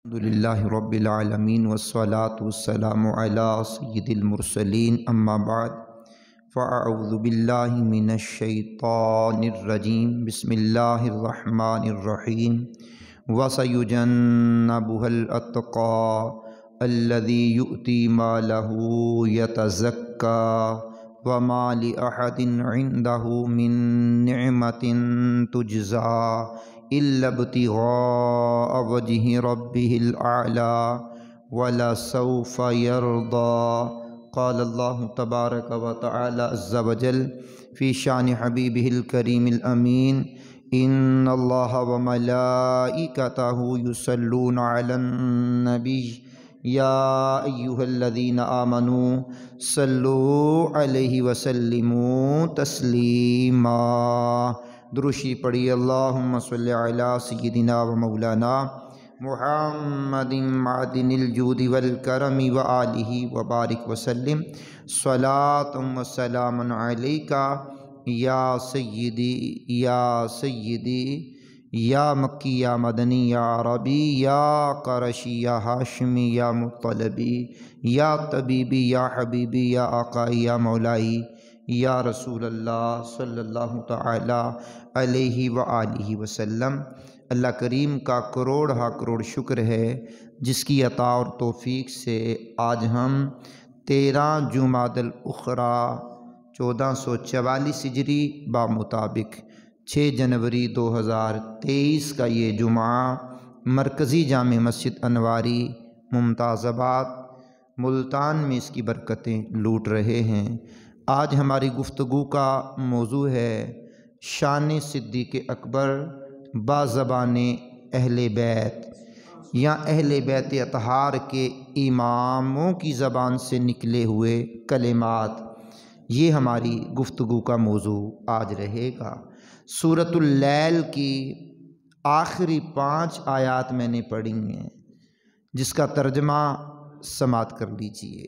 الحمدللہ رب العالمین والصلاة والسلام علی سید المرسلین اما بعد فاعوذ باللہ من الشیطان الرجیم بسم اللہ الرحمن الرحیم وَسَيُجَنَّبُهَا الْأَتْقَى الَّذِي يُؤْتِي مَالَهُ يَتَزَكَّى وَمَا لِأَحَدٍ عِندَهُ مِن نِعْمَةٍ تُجْزَى إِلَّا ابْتِغَاءَ وَجْهِ رَبِّهِ الْأَعْلَى وَلَسَوْفَ يَرْضَى قال الله تبارك وتعالى عز وجل في شان حبيبه الكريم الأمين إن الله وملائكته يصلون على النبي يا أيها الذين آمنوا صلوا عليه وسلموا تسليما دروشی پڑھی اللہم صلی علی سیدنا و مولانا محمد معدن الجود والکرم وآلہ وبارک وسلم صلاة و سلام علیکہ یا سیدی یا مکی یا مدنی یا عربی یا قرشی یا ہاشمی یا مطلبی یا طبیبی یا حبیبی یا آقائی یا مولائی یا رسول اللہ صلی اللہ تعالی علیہ وآلہ وسلم۔ اللہ کریم کا کروڑ شکر ہے جس کی عطا اور توفیق سے آج ہم 13 جمادی الاخری 1444 ہجری بمطابق 6 جنوری 2023 کا یہ جمعہ مرکزی جامع مسجد انواری ممتاز آباد ملتان میں اس کی برکتیں لوٹ رہے ہیں۔ آج ہماری گفتگو کا موضوع ہے شان صدیق اکبر بازبان اہل بیت یا اہل بیت اطہار کے اماموں کی زبان سے نکلے ہوئے کلمات، یہ ہماری گفتگو کا موضوع آج رہے گا۔ سورۃ اللیل کی آخری 5 آیات میں نے پڑھی ہیں جس کا ترجمہ سماعت کر لیجئے۔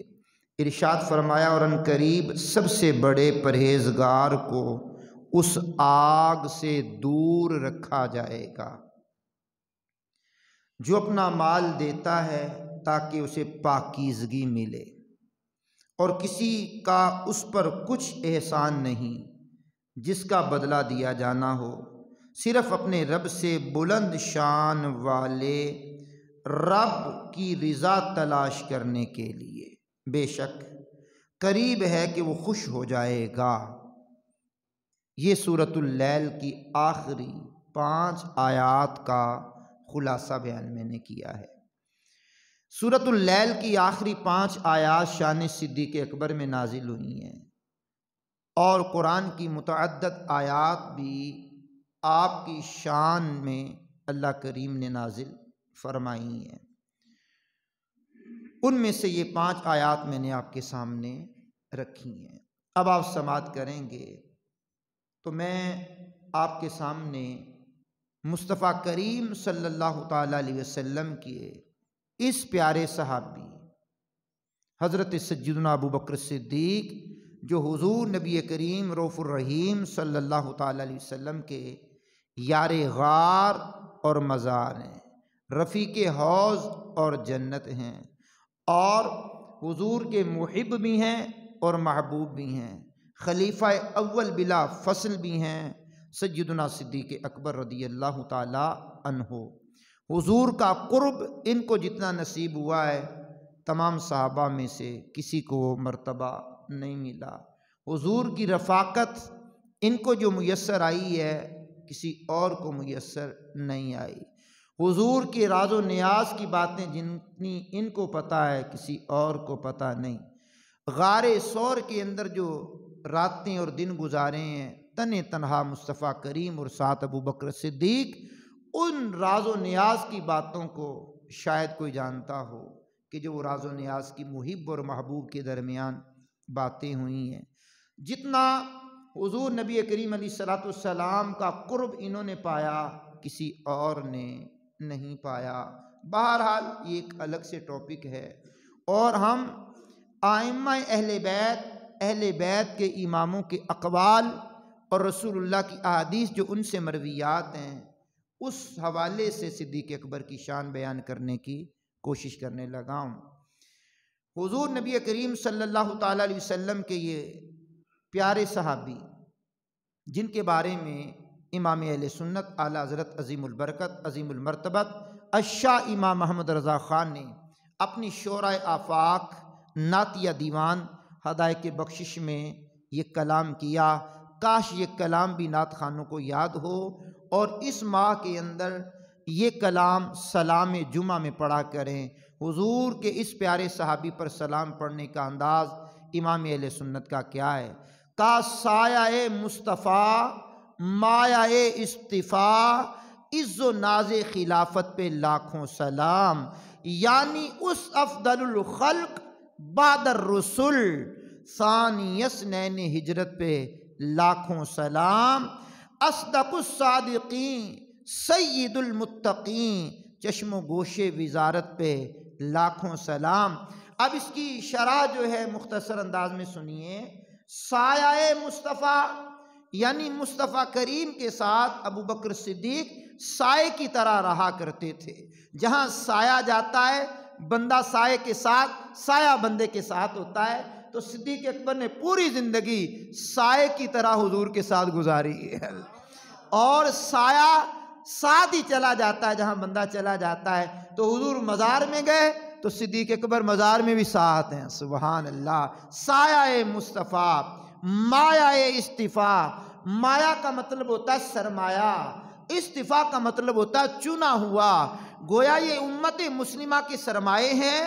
ارشاد فرمایا اور ان قریب سب سے بڑے پرہیزگار کو اس آگ سے دور رکھا جائے گا جو اپنا مال دیتا ہے تاکہ اسے پاکیزگی ملے اور کسی کا اس پر کچھ احسان نہیں جس کا بدلہ دیا جانا ہو، صرف اپنے رب سے بلند شان والے رب کی رضا تلاش کرنے کے لیے، بے شک قریب ہے کہ وہ خوش ہو جائے گا۔ یہ سورۃ اللیل کی آخری 5 آیات کا خلاصہ بیان میں نے کیا ہے۔ سورۃ اللیل کی آخری 5 آیات شان صدیق اکبر میں نازل ہوئی ہیں اور قرآن کی متعدد آیات بھی آپ کی شان میں اللہ کریم نے نازل فرمائی ہیں۔ ان میں سے یہ 5 آیات میں نے آپ کے سامنے رکھی ہیں۔ اب آپ سماعت کریں گے تو میں آپ کے سامنے مصطفیٰ کریم صلی اللہ تعالیٰ علیہ وسلم کے اس پیارے صحابی حضرت سیدنا ابو بکر صدیق جو حضور نبی کریم رؤوف الرحیم صلی اللہ تعالیٰ علیہ وسلم کے یار غار اور مزار ہیں، رفیق حوض اور جنت ہیں، اور حضور کے محب بھی ہیں اور محبوب بھی ہیں، خلیفہ اول بلا فصل بھی ہیں، سیدنا صدیق اکبر رضی اللہ تعالی عنہ۔ حضور کا قرب ان کو جتنا نصیب ہوا ہے تمام صحابہ میں سے کسی کو وہ مرتبہ نہیں ملا۔ حضور کی رفاقت ان کو جو میسر آئی ہے کسی اور کو میسر نہیں آئی۔ حضور کے راز و نیاز کی باتیں جتنی ان کو پتہ ہے کسی اور کو پتہ نہیں۔ غار ثور کے اندر جو راتیں اور دن گزارے ہیں تنہا مصطفیٰ کریم اور ساتھ ابو بکر صدیق، ان راز و نیاز کی باتوں کو شاید کوئی جانتا ہو کہ جو وہ راز و نیاز کی محب اور محبوب کے درمیان باتیں ہوئی ہیں۔ جتنا حضور نبی کریم علیہ السلام کا قرب انہوں نے پایا کسی اور نے نہیں پایا۔ بہرحال یہ ایک الگ سے ٹاپک ہے، اور ہم ائمہ اہل بیت کے اماموں کے اقوال اور رسول اللہ کی احادیث جو ان سے مرویات ہیں اس حوالے سے صدیق اکبر کی شان بیان کرنے کی کوشش کرنے لگا ہوں۔ حضور نبی کریم صلی اللہ تعالیٰ علیہ وسلم کے یہ پیارے صحابی جن کے بارے میں امام اہل سنت اعلیٰ حضرت عظیم البرکت عظیم المرتبت الشاہ امام محمد رضا خان نے اپنی شورائے آفاق نعتیہ دیوان ہدایت بخشش میں یہ کلام کیا، کاش یہ کلام بھی نعت خوانوں کو یاد ہو اور اس ماہ کے اندر یہ کلام سلام جمعہ میں پڑھا کریں۔ حضور کے اس پیارے صحابی پر سلام پڑھنے کا انداز امام اہل سنت کا کیا ہے؟ کا سایہ مصطفیٰ مایہ اصطفیٰ عز و ناز خلافت پہ لاکھوں سلام، یعنی اس افضل الخلق بعد الرسل ثانی اثنین ہجرت پہ لاکھوں سلام، اصدق الصادقین سید المتقین چشم و گوش وزارت پہ لاکھوں سلام۔ اب اس کی شرح جو ہے مختصر انداز میں سنیے۔ سایہ مصطفیٰ یعنی مصطفیٰ کریم کے ساتھ ابو بکر صدیق سائے کی طرح رہا کرتے تھے۔ جہاں سایہ جاتا ہے بندہ سائے کے ساتھ، سایہ بندے کے ساتھ ہوتا ہے، تو صدیق اکبر نے پوری زندگی سائے کی طرح حضور کے ساتھ گزاری ہے، اور سایہ ساتھ ہی چلا جاتا ہے جہاں بندہ چلا جاتا ہے۔ تو حضور مزار میں گئے تو صدیق اکبر مزار میں بھی ساتھ ہیں، سبحان اللہ۔ سایہ مصطفیٰ مایہ اصطفیٰ، مایا کا مطلب ہوتا ہے سرمایہ، اصطفیٰ کا مطلب ہوتا ہے چنا ہوا۔ گویا یہ امت مسلمہ کے سرمایے ہیں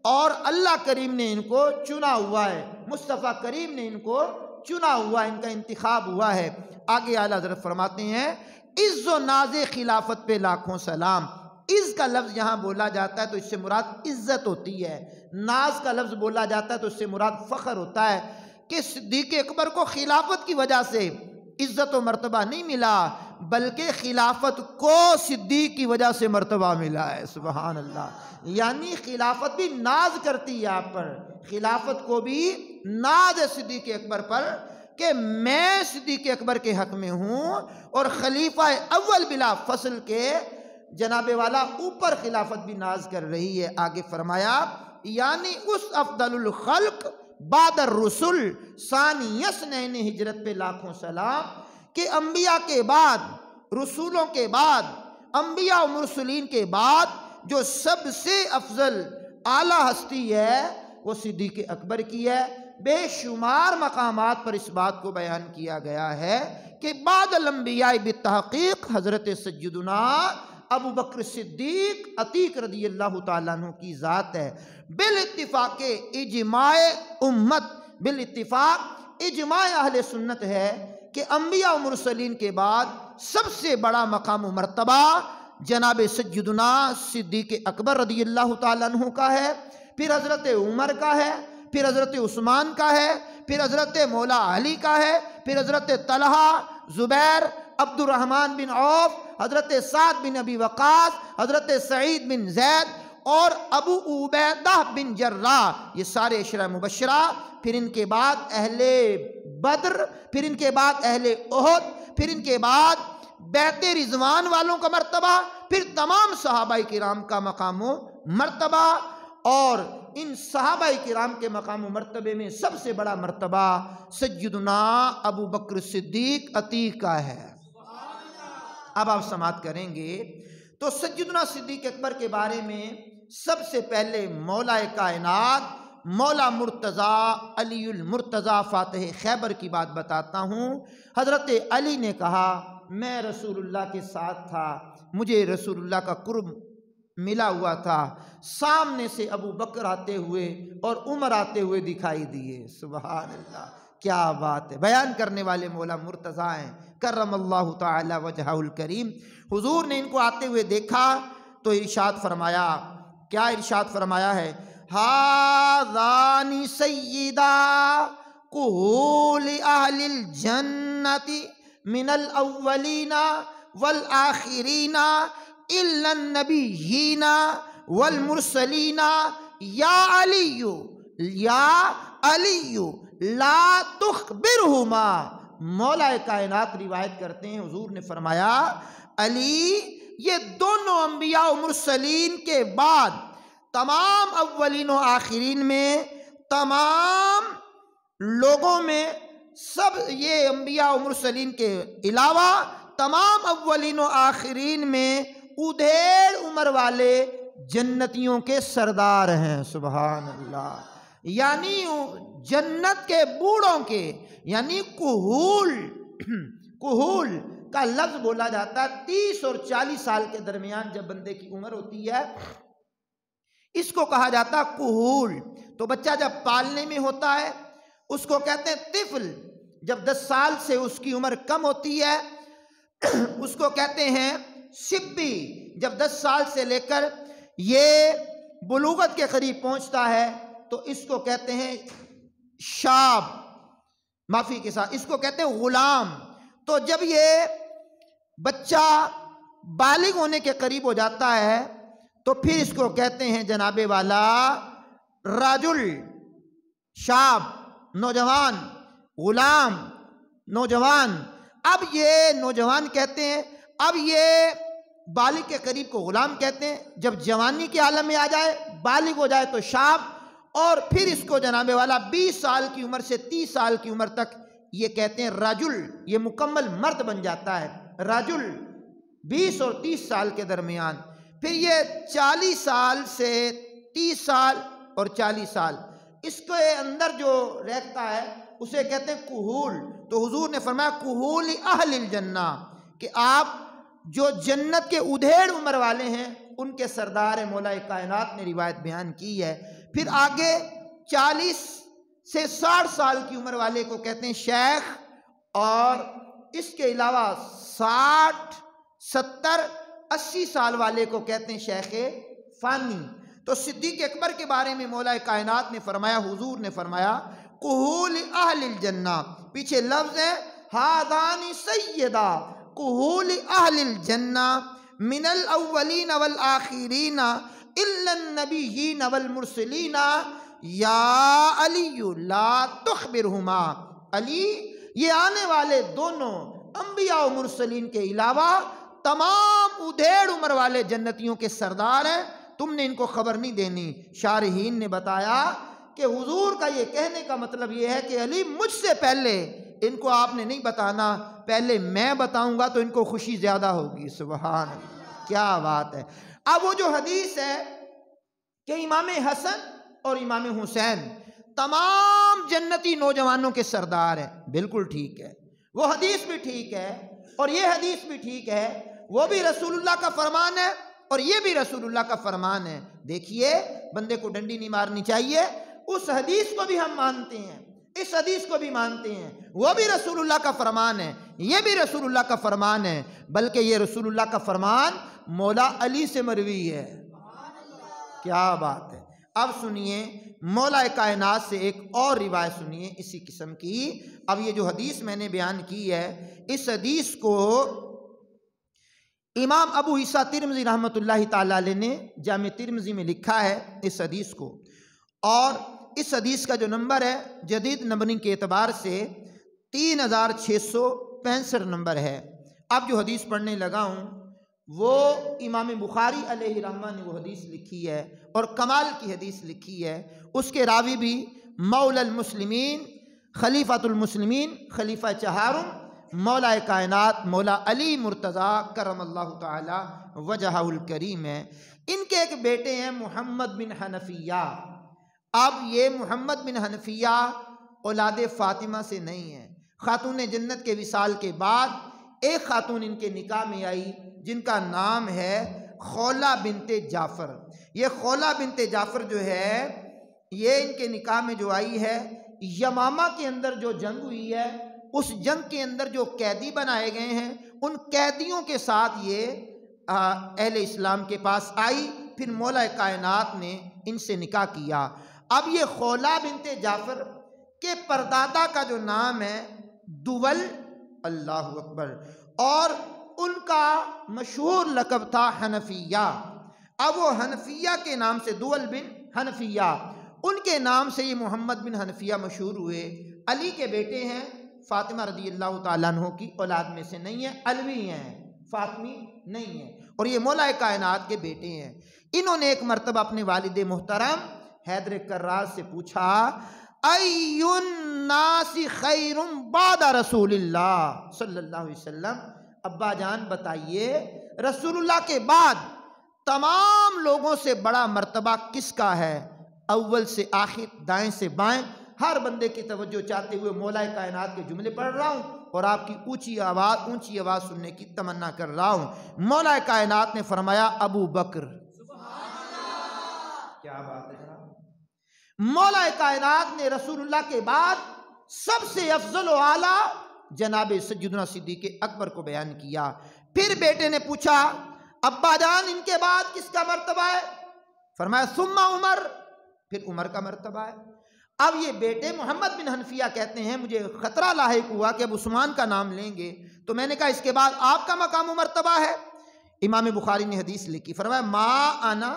اور اللہ کریم نے ان کو چنا ہوا ہے، مصطفیٰ کریم نے ان کو چنا ہوا ہے، ان کا انتخاب ہوا ہے۔ آگے اعلیٰ حضرت فرماتے ہیں عز و ناز خلافت پہ لاکھوں سلام۔ عز کا لفظ یہاں بولا جاتا ہے تو اس سے مراد عزت ہوتی ہے، ناز کا لفظ بولا جاتا ہے تو اس سے مراد فخر ہوتا ہے کہ صدیق اکبر کو خلافت کی وجہ سے عزت و مرتبہ نہیں ملا بلکہ خلافت کو صدیق کی وجہ سے مرتبہ ملا ہے، سبحان اللہ۔ یعنی خلافت بھی ناز کرتی ہے آپ پر، خلافت کو بھی ناز ہے صدیق اکبر پر کہ میں صدیق اکبر کے حق میں ہوں، اور خلیفہ اول بلا فصل کے جناب والا اوپر خلافت بھی ناز کر رہی ہے۔ آگے فرمایا یعنی اس افضل الخلق بعد الرسل ثانی اثنین ہجرت پہ لاکھوں سلام، کہ انبیاء کے بعد، رسولوں کے بعد، انبیاء و مرسلین کے بعد جو سب سے افضل اعلیٰ ہستی ہے وہ صدیق اکبر کی ہے۔ بے شمار مقامات پر اس بات کو بیان کیا گیا ہے کہ بعد الانبیاء بالتحقیق حضرت سیدنا ابو بکر صدیق عتیق رضی اللہ تعالیٰ عنہ کی ذات ہے۔ بالاتفاق اجماع امت، بالاتفاق اجماع اہل سنت ہے کہ انبیاء و مرسلین کے بعد سب سے بڑا مقام و مرتبہ جناب سیدنا صدیق اکبر رضی اللہ تعالیٰ عنہ کا ہے، پھر حضرت عمر کا ہے، پھر حضرت عثمان کا ہے، پھر حضرت مولا علی کا ہے، پھر حضرت طلحہ، زبیر، عبد الرحمن بن عوف، حضرت سعد بن ابی وقاص، حضرت سعید بن زید اور ابو عبیدہ بن جراح، یہ سارے عشرہ مبشرہ، پھر ان کے بعد اہل بدر، پھر ان کے بعد اہل احد، پھر ان کے بعد بیعت رضوان والوں کا مرتبہ، پھر تمام صحابہ کرام کا مقام و مرتبہ، اور ان صحابہ کرام کے مقام و مرتبے میں سب سے بڑا مرتبہ سیدنا ابو بکر صدیق عتیق کا ہے۔ اب آپ سماعت کریں گے تو سیدنا صدیق اکبر کے بارے میں سب سے پہلے مولا کائنات مولا مرتضیٰ علی المرتضیٰ فاتح خیبر کی بات بتاتا ہوں۔ حضرت علی نے کہا میں رسول اللہ کے ساتھ تھا، مجھے رسول اللہ کا قرب ملا ہوا تھا، سامنے سے ابو بکر آتے ہوئے اور عمر آتے ہوئے دکھائی دیے، سبحان اللہ، کیا بات ہے۔ بیان کرنے والے مولا مرتضیٰ ہیں کرم اللہ تعالی وجہہ الکریم۔ حضور نے ان کو آتے ہوئے دیکھا تو ارشاد فرمایا، کیا ارشاد فرمایا ہے؟ ہذان سیدا کہول اہل الجنت من الاولین والآخرین الا النبیین والمرسلین یا علی لا تخبرہما۔ مولا کائنات روایت کرتے ہیں حضور نے فرمایا علی یہ دونوں انبیاء و مرسلین کے بعد تمام اولین و آخرین میں، تمام لوگوں میں، سب یہ انبیاء و مرسلین کے علاوہ تمام اولین و آخرین میں ادھیڑ عمر والے جنتیوں کے سردار ہیں۔ سبحان اللہ۔ یعنی جنت کے بوڑھوں کے، یعنی کہول کا لفظ بولا جاتا ہے 30 اور 40 سال کے درمیان جب بندے کی عمر ہوتی ہے، اس کو کہا جاتا ہے کہول۔ تو بچہ جب پالنے میں ہوتا ہے اس کو کہتے ہیں طفل، جب 10 سال سے اس کی عمر کم ہوتی ہے اس کو کہتے ہیں سبی، جب 10 سال سے لے کر یہ بلوغت کے قریب پہنچتا ہے تو اس کو کہتے ہیں شاب، معافی کے ساتھ اس کو کہتے ہیں غلام۔ تو جب یہ بچہ بالغ ہونے کے قریب ہو جاتا ہے تو پھر اس کو کہتے ہیں جناب والا رجل، شاب نوجوان، غلام نوجوان۔ اب یہ نوجوان کہتے ہیں، اب یہ بالغ کے قریب کو غلام کہتے ہیں، جب جوانی کے عالم میں آ جائے، بالغ ہو جائے تو شاب، اور پھر اس کو جناب والا 20 سال کی عمر سے 30 سال کی عمر تک یہ کہتے ہیں رجل، یہ مکمل مرد بن جاتا ہے رجل 20 اور 30 سال کے درمیان۔ پھر یہ 40 سال سے 30 سال اور 40 سال، اس کے اندر جو رہتا ہے اسے کہتے ہیں کہول۔ تو حضور نے فرمایا کہول اہل الجنہ، کہ آپ جو جنت کے ادھیڑ عمر والے ہیں ان کے سردار مولا کائنات نے روایت بیان کی ہے۔ پھر آگے 40 سے 60 سال کی عمر والے کو کہتے ہیں شیخ، اور اس کے علاوہ 60، 70، 80 سال والے کو کہتے ہیں شیخ فانی۔ تو صدیق اکبر کے بارے میں مولا کائنات نے فرمایا، حضور نے فرمایا کہول اہل الجنہ، پیچھے لفظ ہے ہذان سیدہ کہول اہل الجنہ من الاولین والآخرین الا النبیین والمرسلین یا علی لا تخبرہما۔ علی یہ آنے والے دونوں انبیاء و مرسلین کے علاوہ تمام ادھیڑ عمر والے جنتیوں کے سردار ہیں، تم نے ان کو خبر نہیں دینی۔ شارحین نے بتایا کہ حضور کا یہ کہنے کا مطلب یہ ہے کہ علی مجھ سے پہلے ان کو آپ نے نہیں بتانا، پہلے میں بتاؤں گا تو ان کو خوشی زیادہ ہوگی۔ سبحان اللہ، کیا بات ہے۔ اب وہ جو حدیث ہے کہ امام حسن اور امام حسین تمام جنتی نوجوانوں کے سردار ہیں، بالکل ٹھیک ہے، وہ حدیث بھی ٹھیک ہے اور یہ حدیث بھی ٹھیک ہے، وہ بھی رسول اللہ کا فرمان ہے اور یہ بھی رسول اللہ کا فرمان ہے۔ دیکھیے بندے کو ڈنڈی نہیں مارنی چاہیے، اس حدیث کو بھی ہم مانتے ہیں، اس حدیث کو بھی مانتے ہیں، وہ بھی رسول اللہ کا فرمان ہے، یہ بھی رسول اللہ کا فرمان ہے، بلکہ یہ رسول اللہ کا فرمان مولا علی سے مروی ہے۔ کیا بات ہے۔ اب سنیے مولا کائنات سے ایک اور روایت سنیے اسی قسم کی۔ اب یہ جو حدیث میں نے بیان کی ہے، اس حدیث کو امام ابو عیسیٰ ترمذی رحمۃ اللہ تعالیٰ علیہ نے جامع ترمذی میں لکھا ہے اس حدیث کو، اور اس حدیث کا جو نمبر ہے جدید نمبرنگ کے اعتبار سے 3665 نمبر ہے۔ اب جو حدیث پڑھنے لگا ہوں وہ امام بخاری علیہ رحمہ نے وہ حدیث لکھی ہے اور کمال کی حدیث لکھی ہے۔ اس کے راوی بھی مولا المسلمین، خلیفۃ المسلمین، خلیفہ چہارم، مولا کائنات مولا علی مرتضیٰ کرم اللہ تعالی وجہہ الکریم ہے۔ ان کے ایک بیٹے ہیں محمد بن حنفیہ۔ اب یہ محمد بن حنفیہ اولاد فاطمہ سے نہیں ہے، خاتون جنت کے وصال کے بعد ایک خاتون ان کے نکاح میں آئی جن کا نام ہے خولہ بنت جعفر۔ یہ خولہ بنت جعفر جو ہے یہ ان کے نکاح میں جو آئی ہے، یمامہ کے اندر جو جنگ ہوئی ہے اس جنگ کے اندر جو قیدی بنائے گئے ہیں ان قیدیوں کے ساتھ یہ اہل اسلام کے پاس آئی، پھر مولا کائنات نے ان سے نکاح کیا۔ اب یہ خولہ بنت جعفر کے پردادا کا جو نام ہے دول، اللہ اکبر، اور ان کا مشہور لقب تھا حنفیہ۔ اب وہ حنفیہ کے نام سے دول بن حنفیہ، ان کے نام سے یہ محمد بن حنفیہ مشہور ہوئے۔ علی کے بیٹے ہیں، فاطمہ رضی اللہ تعالیٰ عنہ کی اولاد میں سے نہیں ہیں، علوی ہیں، فاطمی نہیں ہے، اور یہ مولا کائنات کے بیٹے ہیں۔ انہوں نے ایک مرتبہ اپنے والد محترم حیدر کرار سے پوچھا ای الناس خیر بعد رسول اللہ صلی اللہ علیہ وسلم، ابا جان بتائیے رسول اللہ کے بعد تمام لوگوں سے بڑا مرتبہ کس کا ہے؟ اول سے آخر، دائیں سے بائیں، ہر بندے کی توجہ چاہتے ہوئے مولا کائنات کے جملے پڑھ رہا ہوں اور آپ کی اونچی آواز سننے کی تمنا کر رہا ہوں۔ مولا کائنات نے فرمایا ابو بکر۔ کیا بات ہے جناب! مولا کائنات نے رسول اللہ کے بعد سب سے افضل و اعلیٰ جناب سیدنا صدیق اکبر کو بیان کیا۔ پھر بیٹے نے پوچھا ابا جان ان کے بعد کس کا مرتبہ ہے؟ فرمایا ثم عمر، پھر عمر کا مرتبہ ہے۔ اب یہ بیٹے محمد بن حنفیہ کہتے ہیں مجھے خطرہ لاحق ہوا کہ اب عثمان کا نام لیں گے، تو میں نے کہا اس کے بعد آپ کا مقام و مرتبہ ہے؟ امام بخاری نے حدیث لکھی، فرمایا ما انا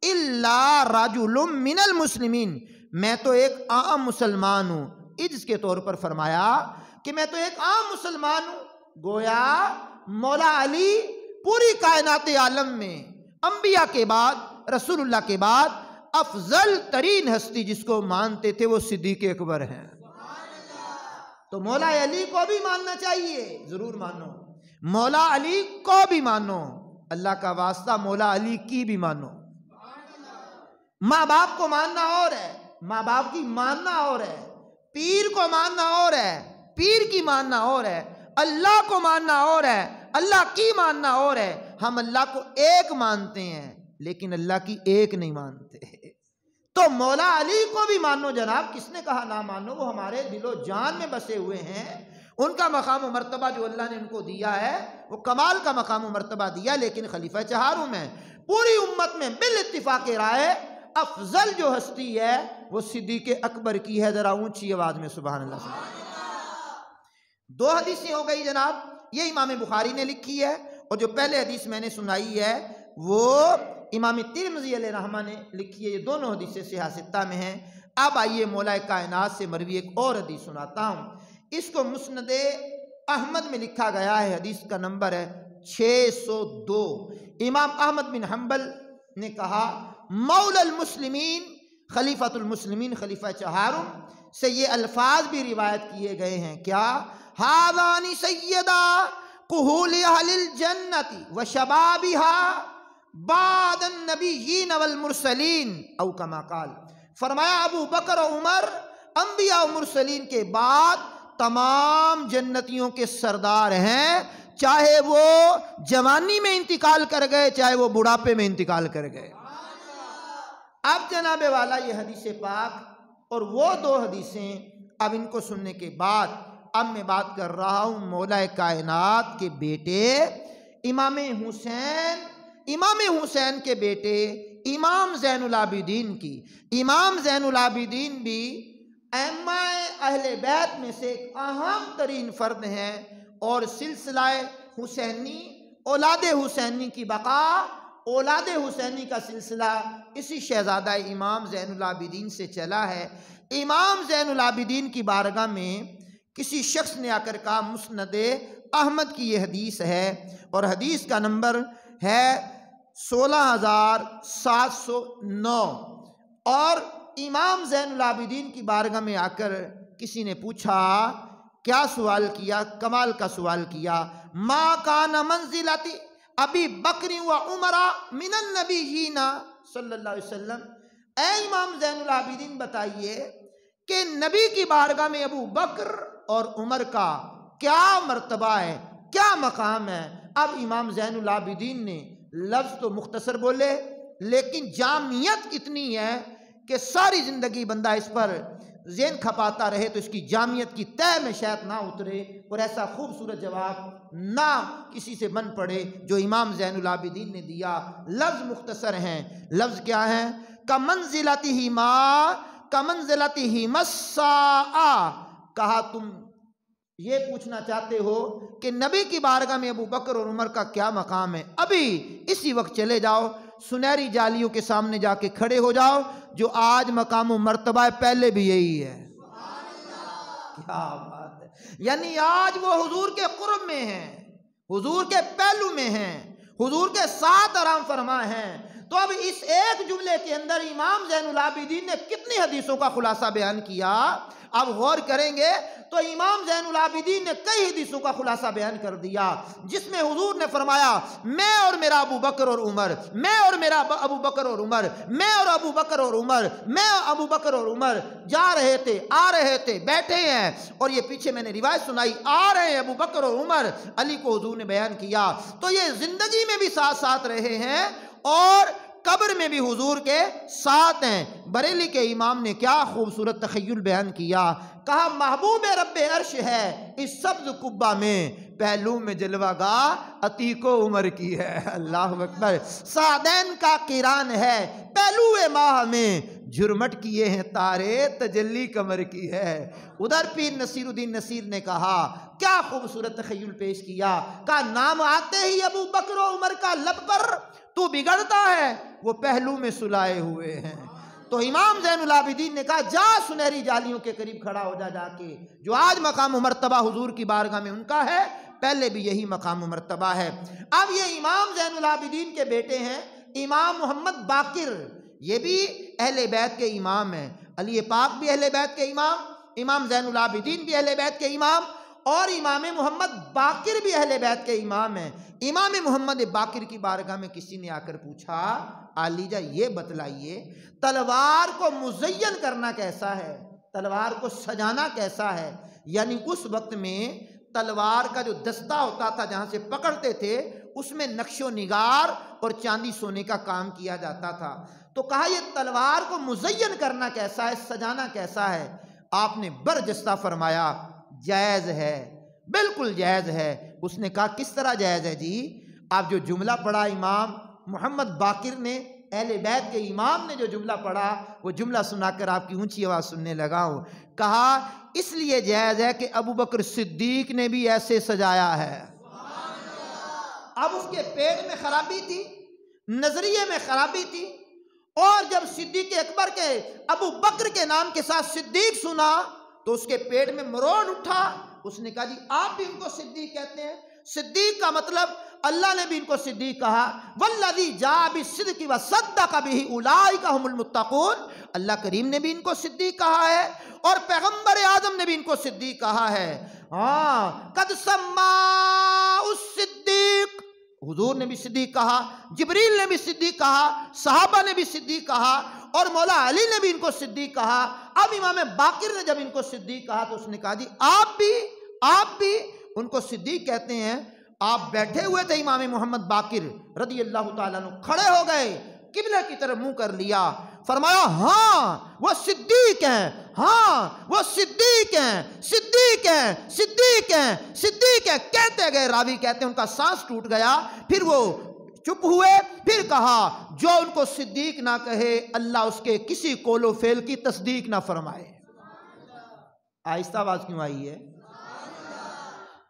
الا رجل من المسلمین، میں تو ایک عام مسلمان ہوں۔ عجز کے طور پر فرمایا کہ میں تو ایک عام مسلمان ہوں۔ گویا مولا علی پوری کائنات عالم میں انبیاء کے بعد، رسول اللہ کے بعد افضل ترین ہستی جس کو مانتے تھے وہ صدیق اکبر ہیں۔ تو مولا علی کو بھی ماننا چاہیے، ضرور مانو، مولا علی کو بھی مانو، اللہ کا واسطہ مولا علی کی بھی مانو۔ ماں باپ کو ماننا اور ہے، ماں باپ کی ماننا اور ہے، پیر کو ماننا اور ہے، پیر کی ماننا اور ہے، اللہ کو ماننا اور ہے، اللہ کی ماننا اور ہے۔ ہم اللہ کو ایک مانتے ہیں لیکن اللہ کی ایک نہیں مانتے۔ تو مولا علی کو بھی مانو جناب، کس نے کہا نہ مانو؟ وہ ہمارے دل و جان میں بسے ہوئے ہیں، ان کا مقام و مرتبہ جو اللہ نے ان کو دیا ہے وہ کمال کا مقام و مرتبہ دیا۔ لیکن خلیفہ چہاروں میں پوری امت میں بالاتفاق رائے افضل جو ہستی ہے وہ صدیق اکبر کی ہے۔ ذرا اونچی آواز میں سبحان اللہ سبحان اللہ۔ دو حدیثیں ہو گئی جناب، یہ امام بخاری نے لکھی ہے، اور جو پہلے حدیث میں نے سنائی ہے وہ امام ترمذی علیہ رحمہ نے لکھی ہے۔ یہ دونوں حدیثیں صحیح ستہ میں ہیں۔ اب آئیے مولا کائنات سے مروی ایک اور حدیث سناتا ہوں۔ اس کو مسند احمد میں لکھا گیا ہے، حدیث کا نمبر ہے 602۔ امام احمد بن حنبل نے کہا مولا المسلمین، خلیفۃ المسلمین، خلیفہ چہارم سے یہ الفاظ بھی روایت کیے گئے ہیں، کیا ہذان سیدا کہول اہل الجنت وشبابها بعد النبیین والمرسلین او کما قال، فرمایا ابو بکر و عمر انبیاء و مرسلین کے بعد تمام جنتیوں کے سردار ہیں، چاہے وہ جوانی میں انتقال کر گئے چاہے وہ بڑھاپے میں انتقال کر گئے۔ اب جناب والا یہ حدیث پاک اور وہ دو حدیثیں، اب ان کو سننے کے بعد اب میں بات کر رہا ہوں مولا کائنات کے بیٹے امام حسین کے بیٹے امام زین العابدین کی۔ امام زین العابدین بھی ائمہ اہل بیت میں سے ایک اہم ترین فرد ہیں، اور سلسلہ حسینی، اولاد حسینی کی بقا، اولاد حسینی کا سلسلہ اسی شہزادہ امام زین العابدین سے چلا ہے۔ امام زین العابدین کی بارگاہ میں کسی شخص نے آ کر کہا مسند احمد کی یہ حدیث ہے، اور حدیث کا نمبر ہے 16709، اور امام زین العابدین کی بارگاہ میں آ کر کسی نے پوچھا، کیا سوال کیا؟ کمال کا سوال کیا، ما کان منزلتی ابی بکر و عمر من النبیین صلی اللہ علیہ وسلم، اے امام زین العابدین بتائیے کہ نبی کی بارگاہ میں ابو بکر اور عمر کا کیا مرتبہ ہے، کیا مقام ہے؟ اب امام زین العابدین نے لفظ تو مختصر بولے لیکن جامعیت اتنی ہے کہ ساری زندگی بندہ اس پر ذہن کھپاتا رہے تو اس کی جامعیت کی تہ میں شاید نہ اترے، اور ایسا خوبصورت جواب نہ کسی سے بن پڑے جو امام زین العابدین نے دیا۔ لفظ مختصر ہیں، لفظ کیا ہیں؟ کمنزلتہ ما کمنزلتہ مساء، کہا تم یہ پوچھنا چاہتے ہو کہ نبی کی بارگاہ میں ابو بکر اور عمر کا کیا مقام ہے؟ ابھی اسی وقت چلے جاؤ، سنہری جالیوں کے سامنے جا کے کھڑے ہو جاؤ، جو آج مقام و مرتبہ ہے پہلے بھی یہی ہے۔ کیا بات ہے! یعنی آج وہ حضور کے قرب میں ہیں، حضور کے پہلو میں ہیں، حضور کے ساتھ آرام فرما ہیں۔ تو اب اس ایک جملے کے اندر امام زین العابدین نے کتنی حدیثوں کا خلاصہ بیان کیا؟ اب غور کریں گے تو امام زین العابدین نے کئی حدیثوں کا خلاصہ بیان کر دیا، جس میں حضور نے فرمایا میں اور میرا ابو بکر اور عمر، میں اور میرا ابو بکر اور عمر، میں اور ابو بکر اور عمر، میں ابو بکر اور عمر جا رہے تھے، آ رہے تھے، بیٹھے ہیں، اور یہ پیچھے میں نے روایت سنائی آ رہے ہیں ابو بکر اور عمر، علی کو حضور نے بیان کیا۔ تو یہ زندگی میں بھی ساتھ ساتھ رہے ہیں اور قبر میں بھی حضور کے ساتھ ہیں۔ بریلی کے امام نے کیا خوبصورت تخیل بیان کیا، کہا محبوب رب عرش ہے اس سبز قبہ میں، پہلو میں جلوہ گاہ عتیق و عمر کی ہے۔ اللہ اکبر۔ سعدین کا قران ہے پہلو ماہ میں، جھرمٹ کیے ہیں تارے تجلی قمر کی ہے۔ ادھر پیر نصیر الدین نصیر نے کہا کیا خوبصورت تخیل پیش کیا، کہا نام آتے ہی ابو بکر و عمر کا لب پر تو بگڑتا ہے، وہ پہلو میں سلائے ہوئے ہیں۔ تو امام زین العابدین نے کہا جا سنہری جالیوں کے قریب کھڑا ہو جا کے، جو آج مقام و مرتبہ حضور کی بارگاہ میں ان کا ہے، پہلے بھی یہی مقام و مرتبہ ہے۔ اب یہ امام زین العابدین کے بیٹے ہیں امام محمد باقر، یہ بھی اہل بیت کے امام ہیں، علی پاک بھی اہل بیت کے امام، امام زین العابدین بھی اہل بیت کے امام، اور امام محمد باقر بھی اہل بیت کے امام ہیں۔ امام محمد باقر کی بارگاہ میں کسی نے آ کر پوچھا علی جا یہ بتلائیے تلوار کو مزین کرنا کیسا ہے، تلوار کو سجانا کیسا ہے؟ یعنی اس وقت میں تلوار کا جو دستہ ہوتا تھا جہاں سے پکڑتے تھے اس میں نقش و نگار اور چاندی سونے کا کام کیا جاتا تھا۔ تو کہا یہ تلوار کو مزین کرنا کیسا ہے، سجانا کیسا ہے؟ آپ نے برجستہ فرمایا جائز ہے، بالکل جائز ہے۔ اس نے کہا کس طرح جائز ہے جی؟ آپ جو جملہ پڑھا امام محمد باقر نے، اہل بیت کے امام نے جو جملہ پڑھا، وہ جملہ سنا کر آپ کی اونچی آواز سننے لگا ہوں۔ کہا اس لیے جائز ہے کہ ابو بکر صدیق نے بھی ایسے سجایا ہے۔ اب اس کے پیٹ میں خرابی تھی، نظریے میں خرابی تھی، اور جب صدیق اکبر کے ابو بکر کے نام کے ساتھ صدیق سنا تو اس کے پیٹ میں مروڑ اٹھا۔ اس نے کہا جی آپ بھی ان کو صدیق کہتے ہیں؟ صدیق کا مطلب اللہ نے بھی ان کو صدیق کہا، والذی جاء بالصدق وصدق بہ اولئک هم المتقون، اللہ کریم نے بھی ان کو صدیق کہا ہے اور پیغمبر اعظم نے بھی ان کو صدیق کہا ہے۔ قد سماء الصدیق، حضور نے بھی صدیق کہا، جبریل نے بھی صدیق کہا، صحابہ نے بھی صدیق کہا، اور مولا علی نے بھی ان کو صدیق کہا۔ اب امام باقر نے جب ان کو صدیق کہا تو اس نے کہا جی آپ بھی ان کو صدیق کہتے ہیں؟ آپ بیٹھے ہوئے تھے امام محمد باقر رضی اللہ تعالیٰ عنہ، کھڑے ہو گئے، قبلہ کی طرف منہ کر لیا، فرمایا ہاں وہ صدیق ہیں، ہاں وہ صدیق ہیں، صدیق ہیں، صدیق ہیں، صدیق ہیں، کہتے گئے۔ راوی کہتے ہیں ان کا سانس ٹوٹ گیا، پھر وہ چپ ہوئے، پھر کہا جو ان کو صدیق نہ کہے اللہ اس کے کسی قول و فعل کی تصدیق نہ فرمائے۔ آہستہ آواز کیوں آئی ہے؟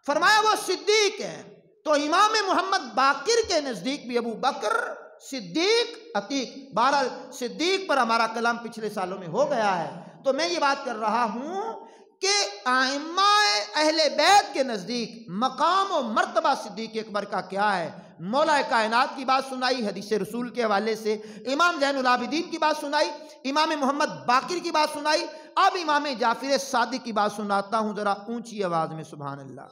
فرمایا وہ صدیق ہیں۔ تو امام محمد باقر کے نزدیک بھی ابو بکر صدیق عتیق، بہرحال صدیق پر ہمارا کلام پچھلے سالوں میں ہو گیا ہے۔ تو میں یہ بات کر رہا ہوں کہ ائمہ اہل بیت کے نزدیک مقام و مرتبہ صدیق اکبر کا کیا ہے۔ مولا کائنات کی بات سنائی حدیث رسول کے حوالے سے، امام زین العابدین کی بات سنائی، امام محمد باقر کی بات سنائی، اب امام جعفر صادق کی بات سناتا ہوں ذرا اونچی آواز میں، سبحان اللہ۔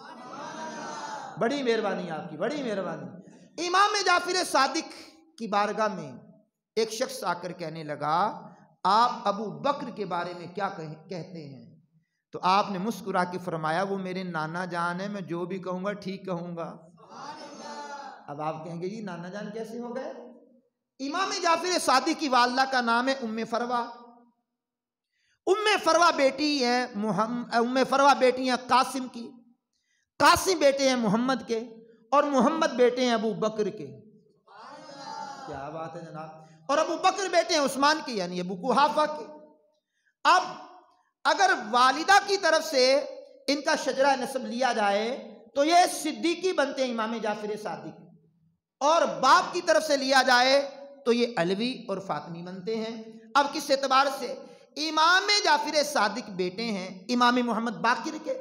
بڑی مہربانی آپ کی، بڑی مہربانی۔ امام جعفر صادق کی بارگاہ میں ایک شخص آ کر کہنے لگا آپ ابو بکر کے بارے میں کیا کہتے ہیں؟ تو آپ نے مسکرا کے فرمایا وہ میرے نانا جان ہے، میں جو بھی کہوں گا ٹھیک کہوں گا۔ اب آپ کہیں گے جی نانا جان کیسے ہو گئے؟ امام جعفر صادق کی والدہ کا نام ہے ام فروا۔ ام فروا بیٹی ہیں ام فروا بیٹی ہیں قاسم کی، قاسم بیٹے ہیں محمد کے، اور محمد بیٹے ہیں ابو بکر کے۔ کیا بات ہے جناب! اور ابو بکر بیٹے ہیں عثمان کے، یعنی ابو قحافہ کے۔ اب اگر والدہ کی طرف سے ان کا شجرہ نسب لیا جائے تو یہ صدیقی بنتے ہیں امام جعفر صادق، اور باپ کی طرف سے لیا جائے تو یہ علوی اور فاطمی بنتے ہیں۔ اب کس اعتبار سے؟ امام جعفر صادق بیٹے ہیں امام محمد باقر کے،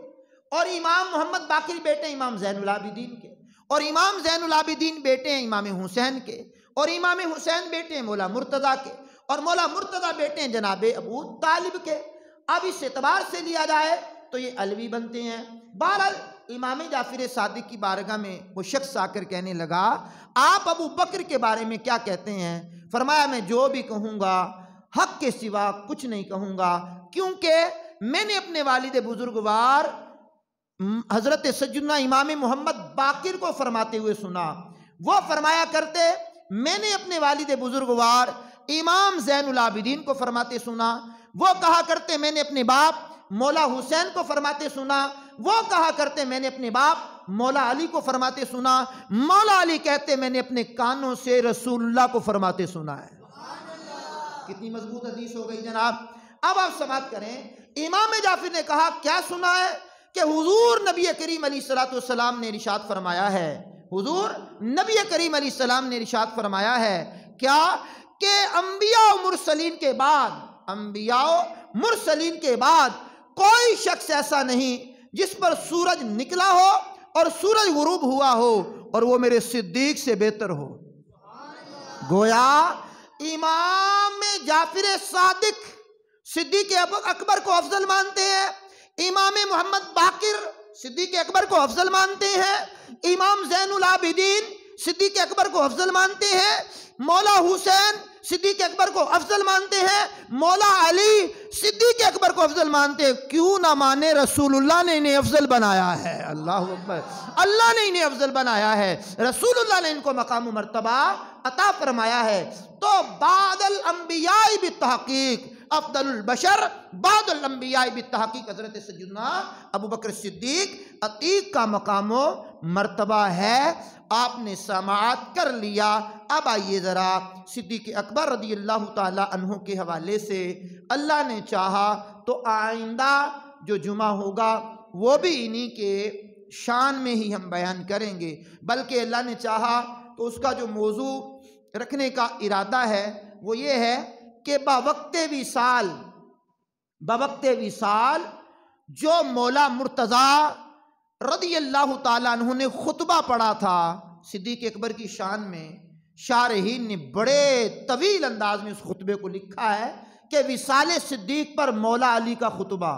اور امام محمد باقر بیٹے امام زین العابدین کے، اور امام زین العابدین بیٹے ہیں امام حسین کے، اور امام حسین بیٹے ہیں مولا مرتضیٰ کے، اور مولا مرتضیٰ بیٹے ہیں جناب ابو طالب کے۔ اب اس اعتبار سے لیا جائے تو یہ علوی بنتے ہیں۔ بہرحال امام جعفر صادق کی بارگاہ میں وہ شخص آ کر کہنے لگا آپ ابو بکر کے بارے میں کیا کہتے ہیں؟ فرمایا میں جو بھی کہوں گا حق کے سوا کچھ نہیں کہوں گا، کیونکہ میں نے اپنے والد بزرگوار حضرت سیدنا امام محمد باقر کو فرماتے ہوئے سنا۔ وہ فرمایا کرتے، میں نے اپنے والد بزرگوار امام زین العابدین کو فرماتے سنا۔ وہ کہا کرتے میں نے اپنے باپ مولا حسین کو فرماتے سنا۔ وہ کہا کرتے میں نے اپنے باپ مولا علی کو فرماتے سنا۔ مولا علی کہتے میں نے اپنے کانوں سے رسول اللہ کو فرماتے سنا ہے۔ کتنی مضبوط حدیث ہو گئی جناب۔ اب آپ سماعت کریں، امام جعفر نے کہا کیا سنا ہے؟ کہ حضور نبی کریم علیہ السلام نے ارشاد فرمایا ہے، حضور نبی کریم علیہ السلام نے ارشاد فرمایا ہے کیا کہ انبیاء و مرسلین کے بعد، انبیاء و مرسلین کے بعد کوئی شخص ایسا نہیں جس پر سورج نکلا ہو اور سورج غروب ہوا ہو اور وہ میرے صدیق سے بہتر ہو۔ گویا امام جعفر صادق صدیق اکبر کو افضل مانتے ہیں، امام محمد باقر صدیق اکبر کو افضل مانتے ہیں، امام زین العابدین صدیق اکبر کو افضل مانتے ہیں، مولا حسین صدیق اکبر کو افضل مانتے ہیں، مولا علی صدیق اکبر کو افضل مانتے ہیں۔ کیوں نہ مانے؟ رسول اللہ نے انہیں افضل بنایا ہے۔ اللہ اکبر، اللہ نے انہیں افضل بنایا ہے، رسول اللہ نے ان کو مقام و مرتبہ عطا فرمایا ہے۔ تو بعد الانبیاء بالتحقیق افضل البشر بعد الانبیاء بالتحقیق حضرت سیدنا ابو بکر صدیق عتیق کا مقام و مرتبہ ہے۔ آپ نے سماعت کر لیا۔ اب آئیے ذرا صدیق اکبر رضی اللہ تعالی عنہ کے حوالے سے اللہ نے چاہا تو آئندہ جو جمعہ ہوگا وہ بھی انہی کے شان میں ہی ہم بیان کریں گے، بلکہ اللہ نے چاہا تو اس کا جو موضوع رکھنے کا ارادہ ہے وہ یہ ہے کہ بوقت وصال جو مولا مرتضیٰ رضی اللہ تعالیٰ عنہ نے خطبہ پڑھا تھا صدیق اکبر کی شان میں، شارحین نے بڑے طویل انداز میں اس خطبے کو لکھا ہے کہ وصال صدیق پر مولا علی کا خطبہ۔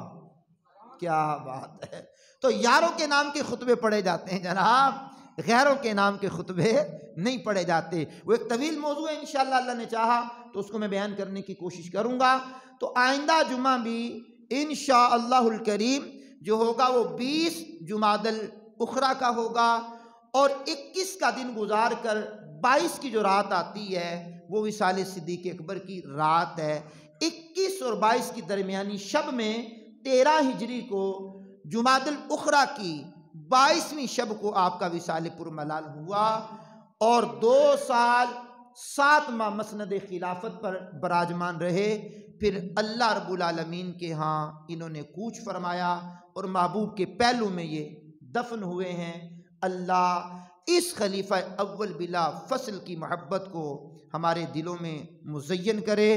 کیا بات ہے! تو یاروں کے نام کے خطبے پڑھے جاتے ہیں جناب، غیروں کے نام کے خطبے نہیں پڑھے جاتے۔ وہ ایک طویل موضوع ہے، انشاءاللہ اللہ نے چاہا تو اس کو میں بیان کرنے کی کوشش کروں گا۔ تو آئندہ جمعہ بھی انشاءاللہ الکریم جو ہوگا وہ 20 جمادی الاخری کا ہوگا، اور 21 کا دن گزار کر 22 کی جو رات آتی ہے وہ وصال صدیق اکبر کی رات ہے۔ 21 اور 22 کی درمیانی شب میں 13 ہجری کو جمادی الاخری کی 22ویں شب کو آپ کا وصال پرملال ہوا، اور 2 سال 7 ماہ مسند خلافت پر براجمان رہے۔ پھر اللہ رب العالمین کے ہاں انہوں نے کوچ فرمایا اور محبوب کے پہلو میں یہ دفن ہوئے ہیں۔ اللہ اس خلیفہ اول بلا فصل کی محبت کو ہمارے دلوں میں مزین کرے،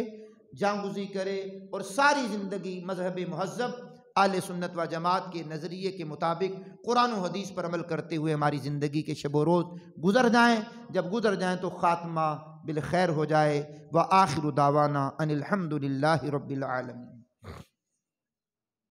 جانگزی کرے، اور ساری زندگی مذہب مہذب اہل سنت و جماعت کے نظریے کے مطابق قرآن و حدیث پر عمل کرتے ہوئے ہماری زندگی کے شب و روز گزر جائیں۔ جب گزر جائیں تو خاتمہ بالخیر ہو جائے۔ وآخر دعوانا ان الحمد للہ رب العالمین۔